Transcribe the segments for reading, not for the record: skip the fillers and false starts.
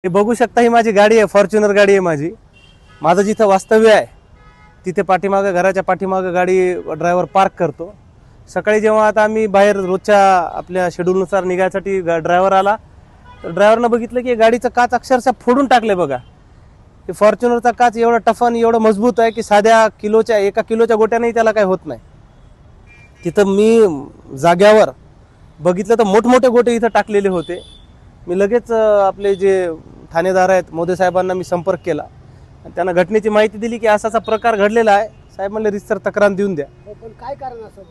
हे बघू शकता, ही माझी गाडी आहे, फॉर्च्युनर गाडी आहे माझी. माझं जिथं वास्तव्य आहे तिथे पाठीमागं, घराच्या पाठीमागं गाडी ड्रायव्हर पार्क करतो. सकाळी जेव्हा आता आम्ही बाहेर रोजच्या आपल्या शेड्यूलनुसार निघायसाठी ड्रायव्हर आला, तर ड्रायव्हरनं बघितलं की गाडीचं काच अक्षरशः फोडून टाकले. बघा, हे फॉर्च्युनरचा काच एवढा टफ आणि एवढं मजबूत आहे की साध्या एका किलोच्या गोट्यानेही त्याला काही होत नाही. तिथं मी जाग्यावर बघितलं तर मोठमोठे गोटे इथं टाकलेले होते. मी लगेच आपले जे ठाणेदार आहेत मोदे साहेबांना मी संपर्क केला आणि त्यांना घटनेची माहिती दिली की असाचा प्रकार घडलेला आहे. साहेब म्हणले रितसर तक्रार देऊन द्या. पण काय कारण असं?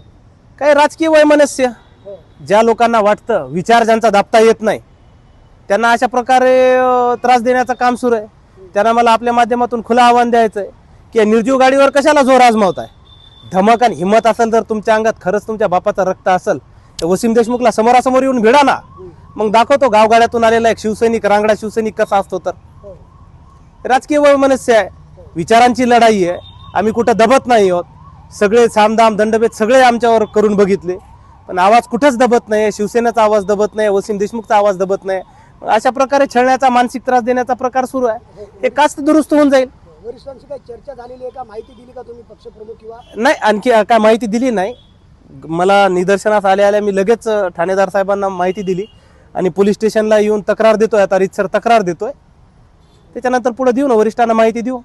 काय राजकीय वैमनस्य, ज्या लोकांना वाटतं विचार ज्यांचा दाबता येत नाही त्यांना अशा प्रकारे त्रास देण्याचं काम सुरू आहे. त्यांना मला आपल्या माध्यमातून खुलं आव्हान द्यायचं आहे की निर्जीव गाडीवर कशाला जोर आजमावत आहे. धमक आणि हिंमत असेल तर तुमच्या अंगात खरंच तुमच्या बापाचं रक्त असेल तर वसीम देशमुखला समोरासमोर येऊन भिडा ना. मग दाखवतो गावगाड्यातून आलेला एक शिवसैनिक, रांगडा शिवसैनिक कसा असतो. तर राजकीय वैमनस्य आहे, विचारांची लढाई आहे. आम्ही कुठं दबत नाही आहोत. सगळे सामदाम दंडभेद सगळे आमच्यावर करून बघितले, पण आवाज कुठंच दबत नाही. शिवसेनेचा आवाज दबत नाही, वसीम देशमुखचा आवाज दबत नाही. अशा प्रकारे छळण्याचा, मानसिक त्रास देण्याचा प्रकार सुरू आहे. हे कास्त दुरुस्त होऊन जाईल. वरिष्ठांशी काही चर्चा झालेली आहे का? माहिती दिली का तुम्ही पक्षप्रमुख किंवा? नाही, आणखी काय माहिती दिली नाही. मला निदर्शनास आल्या मी लगेच ठाणेदार साहेबांना माहिती दिली आणि पोलीस स्टेशनला येऊन तक्रार देतोय. आता रितसर तक्रार देतोय, त्याच्यानंतर पुढे देऊ ना, वरिष्ठांना माहिती देऊ.